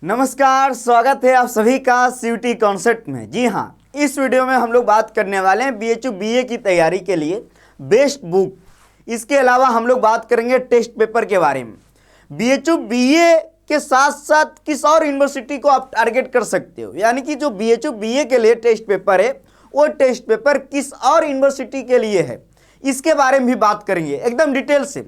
नमस्कार, स्वागत है आप सभी का सीयूटी कॉन्सेप्ट में। जी हाँ, इस वीडियो में हम लोग बात करने वाले हैं बीएचयू बीए की तैयारी के लिए बेस्ट बुक। इसके अलावा हम लोग बात करेंगे टेस्ट पेपर के बारे में। बीएचयू बीए के साथ साथ किस और यूनिवर्सिटी को आप टारगेट कर सकते हो, यानी कि जो बीएचयू बीए के लिए टेस्ट पेपर है वो टेस्ट पेपर किस और यूनिवर्सिटी के लिए है, इसके बारे में भी बात करेंगे एकदम डिटेल से।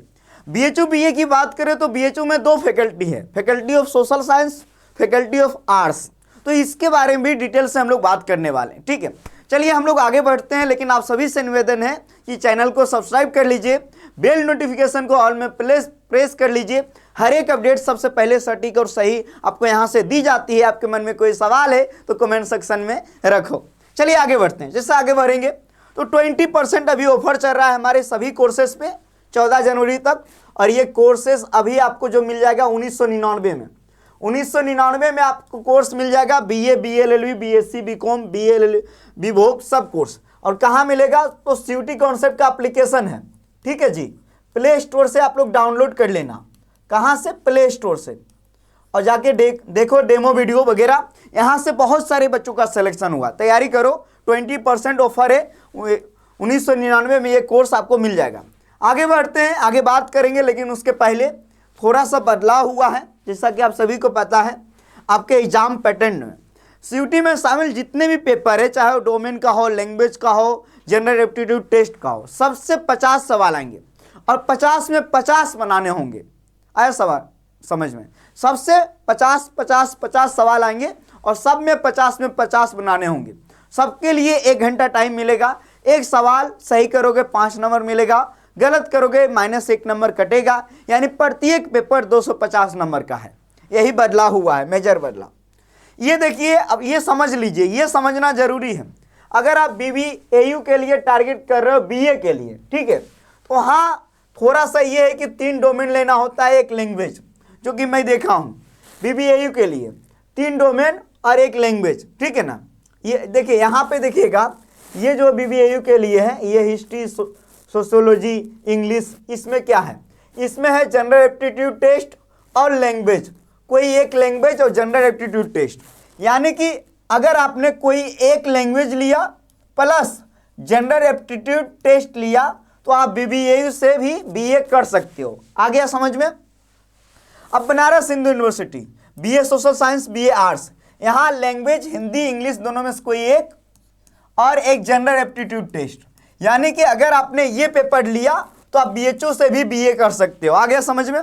बीएचयू बीए की बात करें तो बीएचयू में दो फैकल्टी है, faculty of social science, faculty of arts. तो इसके बारे में भी डिटेल से हम लोग बात करने वाले हैं। ठीक है, चलिए हम लोग आगे बढ़ते हैं, लेकिन आप सभी से निवेदन है कि चैनल को सब्सक्राइब कर लीजिए, बेल नोटिफिकेशन को ऑल में प्रेस कर लीजिए। हर एक अपडेट सबसे पहले सटीक और सही आपको यहाँ से दी जाती है। आपके मन में कोई सवाल है तो कमेंट सेक्शन में रखो। चलिए आगे बढ़ते हैं। जैसे आगे बढ़ेंगे तो 20% अभी ऑफर चल रहा है हमारे सभी कोर्सेज पे 14 जनवरी तक, और ये कोर्सेज अभी आपको जो मिल जाएगा 1999 में। 1999 में आपको कोर्स मिल जाएगा BA, BLLB, BSc, BCom, BLL, BVoc सब कोर्स। और कहाँ मिलेगा तो सीयूटी कॉन्सेप्ट का एप्लीकेशन है। ठीक है जी, प्ले स्टोर से आप लोग डाउनलोड कर लेना। कहाँ से? प्ले स्टोर से। और जाके देखो डेमो वीडियो वगैरह, यहाँ से बहुत सारे बच्चों का सिलेक्शन हुआ। तैयारी करो, 20% ऑफर है। 1999 में ये कोर्स आपको मिल जाएगा। आगे बढ़ते हैं, आगे बात करेंगे, लेकिन उसके पहले थोड़ा सा बदलाव हुआ है। जैसा कि आप सभी को पता है, आपके एग्जाम पैटर्न में सीयूटी में शामिल जितने भी पेपर है, चाहे वो डोमेन का हो, लैंग्वेज का हो, जनरल एप्टीट्यूड टेस्ट का हो, सबसे 50 सवाल आएंगे और 50 में 50 बनाने होंगे। आया सवाल समझ में? सबसे 50 सवाल आएंगे और सब में 50 में 50 बनाने होंगे। सबके लिए 1 घंटा टाइम मिलेगा। एक सवाल सही करोगे 5 नंबर मिलेगा, गलत करोगे -1 नंबर कटेगा, यानी प्रत्येक पेपर 250 नंबर का है। यही बदलाव हुआ है, मेजर बदलाव। ये देखिए, अब ये समझ लीजिए, ये समझना जरूरी है। अगर आप बीबीएयू के लिए टारगेट कर रहे हो बीए के लिए, ठीक है, तो हाँ थोड़ा सा ये है कि 3 डोमेन लेना होता है, एक लैंग्वेज, जो कि मैं देखा हूँ बीबीएयू के लिए 3 डोमेन और एक लैंग्वेज। ठीक है ना। ये देखिए, यहाँ पे देखिएगा, ये जो बीबीएयू के लिए है, ये हिस्ट्री, सोशियोलॉजी, इंग्लिश, इसमें क्या है? इसमें है जनरल एप्टीट्यूड टेस्ट और लैंग्वेज। कोई एक लैंग्वेज और जनरल एप्टीट्यूड टेस्ट, यानी कि अगर आपने कोई एक लैंग्वेज लिया प्लस जनरल एप्टीट्यूड टेस्ट लिया तो आप बीबीएयू से भी बीए कर सकते हो। आ गया समझ में? अब Banaras Hindu university, BA social science, BA arts, यहाँ लैंग्वेज हिंदी इंग्लिश दोनों में से कोई एक और एक जनरल एप्टीट्यूड टेस्ट, यानी कि अगर आपने ये पेपर लिया तो आप बीएचयू से भी बीए कर सकते हो। आ गया समझ में?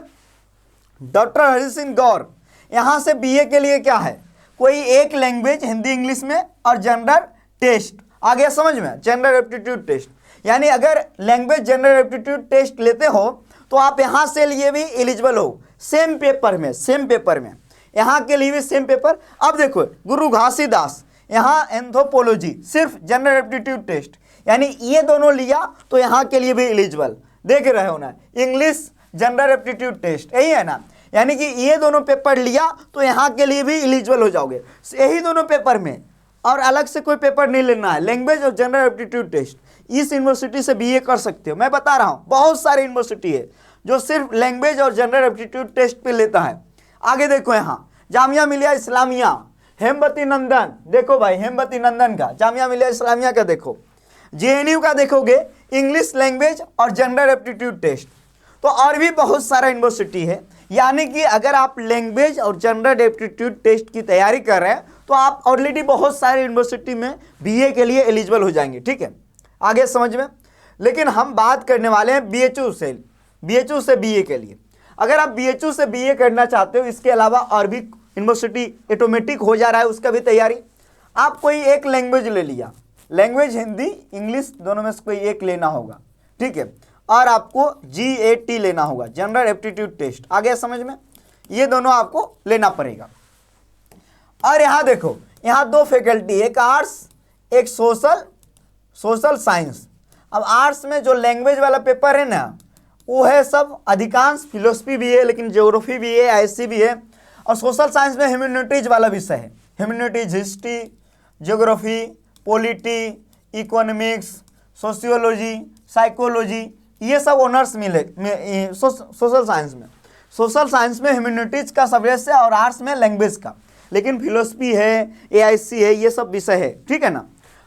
डॉक्टर हरि सिंह गौर, यहाँ से बीए के लिए क्या है? कोई एक लैंग्वेज हिंदी इंग्लिश में और जनरल टेस्ट। आ गया समझ में? जनरल एप्टीट्यूड टेस्ट, यानी अगर लैंग्वेज जनरल एप्टीट्यूड टेस्ट लेते हो तो आप यहाँ से लिए भी एलिजिबल हो, सेम पेपर में यहाँ के लिए भी सेम पेपर। अब देखो, गुरु घासीदास, यहाँ एंथ्रोपोलॉजी, सिर्फ जनरल एप्टीट्यूड टेस्ट, यानी ये दोनों लिया तो यहाँ के लिए भी एलिजिबल। देख रहे हो ना, इंग्लिश जनरल एप्टीट्यूड टेस्ट, यही है ना, यानी कि ये दोनों पेपर लिया तो यहाँ के लिए भी एलिजिबल हो जाओगे, यही दोनों पेपर में, और अलग से कोई पेपर नहीं लेना है। लैंग्वेज और जनरल एप्टीट्यूड टेस्ट, इस यूनिवर्सिटी से बीए कर सकते हो। मैं बता रहा हूँ, बहुत सारे यूनिवर्सिटी है जो सिर्फ लैंग्वेज और जनरल एप्टीट्यूड टेस्ट पे लेता है। आगे देखो, यहाँ जामिया मिलिया इस्लामिया, हेमवती नंदन, देखो भाई हेमवती नंदन का, जामिया मिलिया इस्लामिया का देखो, जेएनयू का देखोगे इंग्लिश लैंग्वेज और जनरल एप्टीट्यूड टेस्ट। तो और भी बहुत सारा यूनिवर्सिटी है, यानी कि अगर आप लैंग्वेज और जनरल एप्टीट्यूड टेस्ट की तैयारी कर रहे हैं तो आप ऑलरेडी बहुत सारे यूनिवर्सिटी में बीए के लिए एलिजिबल हो जाएंगे। ठीक है, आगे समझ में? लेकिन हम बात करने वाले हैं बीएचयू से बीए के लिए। अगर आप बीएचयू से बीए करना चाहते हो, इसके अलावा और भी यूनिवर्सिटी ऑटोमेटिक हो जा रहा है उसका भी तैयारी। आप कोई एक लैंग्वेज ले लिया, लैंग्वेज हिंदी इंग्लिश दोनों में से कोई एक लेना होगा। ठीक है, और आपको GAT लेना होगा, जनरल एप्टीट्यूड टेस्ट। आ गया समझ में? ये दोनों आपको लेना पड़ेगा। और यहाँ देखो, यहाँ 2 फैकल्टी, एक आर्ट्स एक सोशल साइंस। अब आर्ट्स में जो लैंग्वेज वाला पेपर है ना, वो है सब अधिकांश फिलोसफी भी है, लेकिन ज्योग्राफी भी है, ISC भी है। और सोशल साइंस में ह्यूमैनिटीज वाला विषय है, humanities, history, geography, polity, economics, sociology, psychology, ये सब ऑनर्स मिले सोशल साइंस में। सोशल साइंस में ह्यूमैनिटीज का सब्जेक्ट है और आर्ट्स में लैंग्वेज का, लेकिन फिलोसफी है, एआईसी है, ये सब विषय है, ठीक है ना।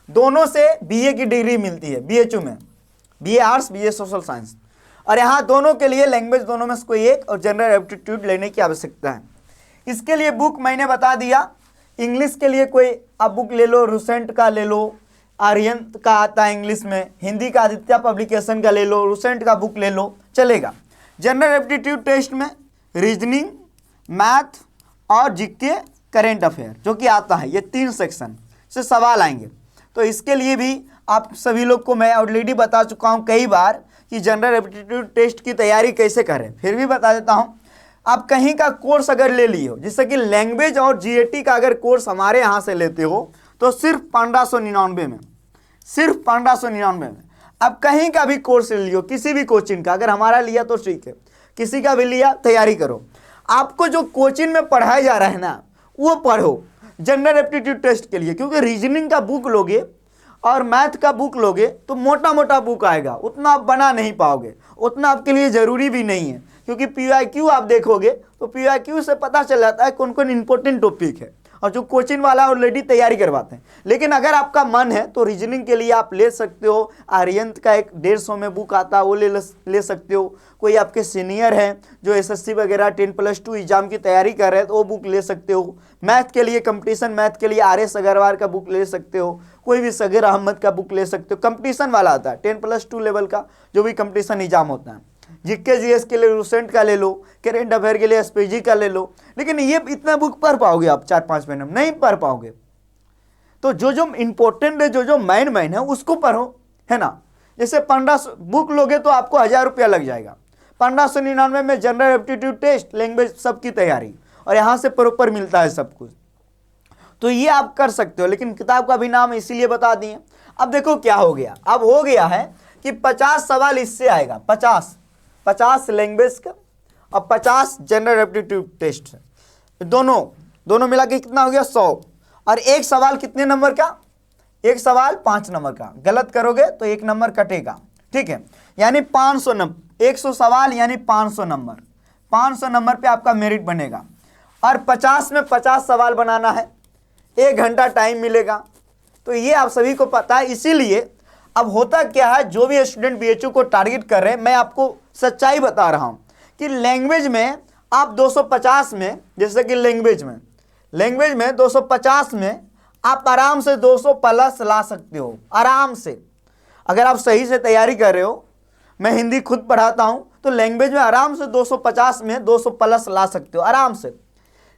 दोनों से बीए की डिग्री मिलती है बीएचयू में, BA arts, BA social science. और यहाँ दोनों के लिए लैंग्वेज दोनों में से कोई एक और जनरल एप्टीट्यूड लेने की आवश्यकता है। इसके लिए बुक मैंने बता दिया। इंग्लिश के लिए कोई आप बुक ले लो, रूसेंट का ले लो, आर्यन का आता है इंग्लिश में, हिंदी का आदित्य पब्लिकेशन का ले लो, रूसेंट का बुक ले लो, चलेगा। जनरल एप्टीट्यूड टेस्ट में रीजनिंग, मैथ और जीके, करेंट अफेयर जो कि आता है, ये 3 सेक्शन से सवाल आएंगे। तो इसके लिए भी आप सभी लोग को मैं ऑलरेडी बता चुका हूँ कई बार कि जनरल एप्टीट्यूड टेस्ट की तैयारी कैसे करें, फिर भी बता देता हूँ। आप कहीं का कोर्स अगर ले लिए हो, जैसे कि लैंग्वेज और जीएटी का अगर कोर्स हमारे यहाँ से लेते हो तो सिर्फ 1599 में, सिर्फ 1599 में। अब कहीं का भी कोर्स ले लियो, किसी भी कोचिंग का, अगर हमारा लिया तो ठीक है, किसी का भी लिया, तैयारी करो। आपको जो कोचिंग में पढ़ाया जा रहा है ना, वो पढ़ो जनरल एप्टीट्यूड टेस्ट के लिए, क्योंकि रीजनिंग का बुक लोगे और मैथ का बुक लोगे तो मोटा मोटा बुक आएगा, उतना आप बना नहीं पाओगे, उतना आपके लिए ज़रूरी भी नहीं है। क्योंकि पीवाईक्यू आप देखोगे तो पीवाईक्यू से पता चल जाता है कौन कौन इंपॉर्टेंट टॉपिक है, और जो कोचिंग वाला ऑलरेडी तैयारी करवाते हैं। लेकिन अगर आपका मन है तो रीजनिंग के लिए आप ले सकते हो, आर्यंत का एक 150 में बुक आता है, वो ले सकते हो। कोई आपके सीनियर हैं जो एसएससी वगैरह 10+2 एग्जाम की तैयारी कर रहे हैं तो वो बुक ले सकते हो। मैथ के लिए, कंपटीशन मैथ के लिए आरएस अग्रवाल का बुक ले सकते हो, कोई भी सगीर अहमद का बुक ले सकते हो। कंपटीशन वाला आता है 10+2 लेवल का जो भी कंपटीशन एग्जाम होता है। जीके जीएस के लिए रूसेंट का ले लो, करेंट अफेयर के लिए एसपीजी का ले लो। लेकिन ये इतना बुक पढ़ पाओगे आप 4-5 महीने में? नहीं पढ़ पाओगे। तो जो जो इंपॉर्टेंट है, जो जो मेन है उसको पढ़ो, है ना। जैसे 1500 बुक लोगे तो आपको 1000 रुपया लग जाएगा। 1599 में जनरल एप्टीट्यूड टेस्ट, लैंग्वेज सबकी तैयारी, और यहाँ से प्रॉपर मिलता है सब कुछ। तो ये आप कर सकते हो, लेकिन किताब का भी नाम इसीलिए बता दिए। अब देखो क्या हो गया, अब हो गया है कि 50 सवाल इससे आएगा, 50 लैंग्वेज का और 50 जनरल एप्टीट्यूड टेस्ट है। दोनों मिला के कितना हो गया? 100। और एक सवाल कितने नंबर का? एक सवाल 5 नंबर का। गलत करोगे तो 1 नंबर कटेगा, ठीक है। यानी 500 नंबर, 100 सवाल यानी 500 नंबर। 500 नंबर पे आपका मेरिट बनेगा। और 50 में 50 सवाल बनाना है, 1 घंटा टाइम मिलेगा। तो ये आप सभी को पता है। इसीलिए अब होता क्या है, जो भी स्टूडेंट बीएचयू को टारगेट कर रहे हैं, मैं आपको सच्चाई बता रहा हूं कि लैंग्वेज में आप 250 में, जैसे कि लैंग्वेज में 250 में आप आराम से 200 प्लस ला सकते हो, आराम से। अगर आप सही से तैयारी कर रहे हो, मैं हिंदी खुद पढ़ाता हूं, तो लैंग्वेज में आराम से 250 में 200 प्लस ला सकते हो, आराम से।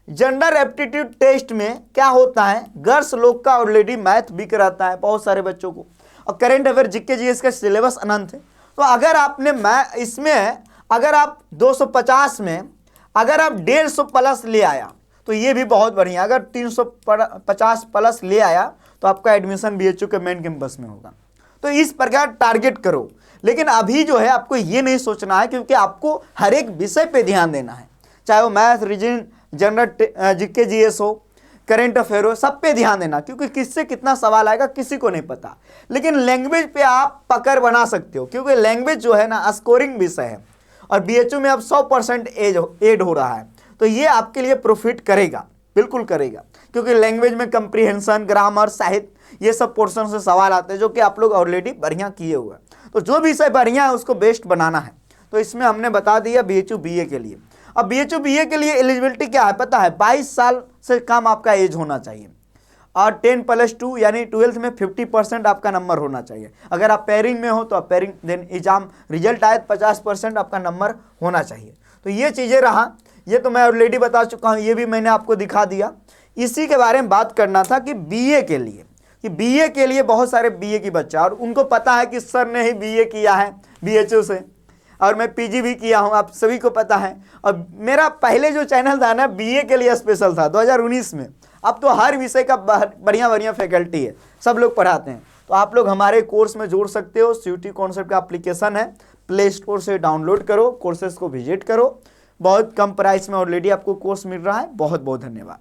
जनरल एप्टीट्यूड टेस्ट में क्या होता है, गर्ल्स लोग का ऑलरेडी मैथ भी कराता है बहुत सारे बच्चों को, और करेंट अफेयर, जीके जीएस का सिलेबस अनंत है। तो अगर आपने इसमें अगर आप 250 में अगर आप 150 प्लस ले आया तो ये भी बहुत बढ़िया। अगर 350 प्लस ले आया तो आपका एडमिशन बीएचयू के मेन कैंपस में होगा। तो इस प्रकार टारगेट करो। लेकिन अभी जो है आपको ये नहीं सोचना है, क्योंकि आपको हर एक विषय पे ध्यान देना है, चाहे वो math, reasoning, general GK GS हो, करेंट अफेयर हो, सब पे ध्यान देना, क्योंकि किससे कितना सवाल आएगा किसी को नहीं पता। लेकिन लैंग्वेज पे आप पकड़ बना सकते हो, क्योंकि लैंग्वेज जो है ना स्कोरिंग विषय है, और बीएचयू में अब 100% एड हो रहा है। तो ये आपके लिए प्रॉफिट करेगा, बिल्कुल करेगा, क्योंकि लैंग्वेज में कंप्रीहेंशन, ग्रामर, साहित्य, ये सब पोर्शन से सवाल आते हैं जो कि आप लोग ऑलरेडी बढ़िया किए हुए हैं। तो जो विषय बढ़िया है उसको बेस्ट बनाना है। तो इसमें हमने बता दिया बीएचयू बीए के लिए। अब बीएचयू बीए के लिए एलिजिबिलिटी क्या है पता है? 22 साल से कम आपका एज होना चाहिए, और 10+2 यानी 12th में 50% आपका नंबर होना चाहिए। अगर आप पेयरिंग में हो तो आप पेयरिंग, देन एग्जाम रिजल्ट आए 50% आपका नंबर होना चाहिए। तो ये चीज़ें रहा, ये तो मैं ऑलरेडी बता चुका हूँ, ये भी मैंने आपको दिखा दिया। इसी के बारे में बात करना था कि बीए के लिए, कि बीए के लिए बहुत सारे बीए की बच्चा, और उनको पता है कि सर ने ही बीए किया है बीएचयू से, और मैं पीजी भी किया हूं, आप सभी को पता है। और मेरा पहले जो चैनल था ना बीए के लिए स्पेशल था 2019 में। अब तो हर विषय का बढ़िया बढ़िया फैकल्टी है, सब लोग पढ़ाते हैं। तो आप लोग हमारे कोर्स में जुड़ सकते हो। सीयूटी कॉन्सेप्ट का एप्लीकेशन है, प्ले स्टोर से डाउनलोड करो, कोर्सेज को विजिट करो। बहुत कम प्राइस में ऑलरेडी आपको कोर्स मिल रहा है। बहुत बहुत धन्यवाद।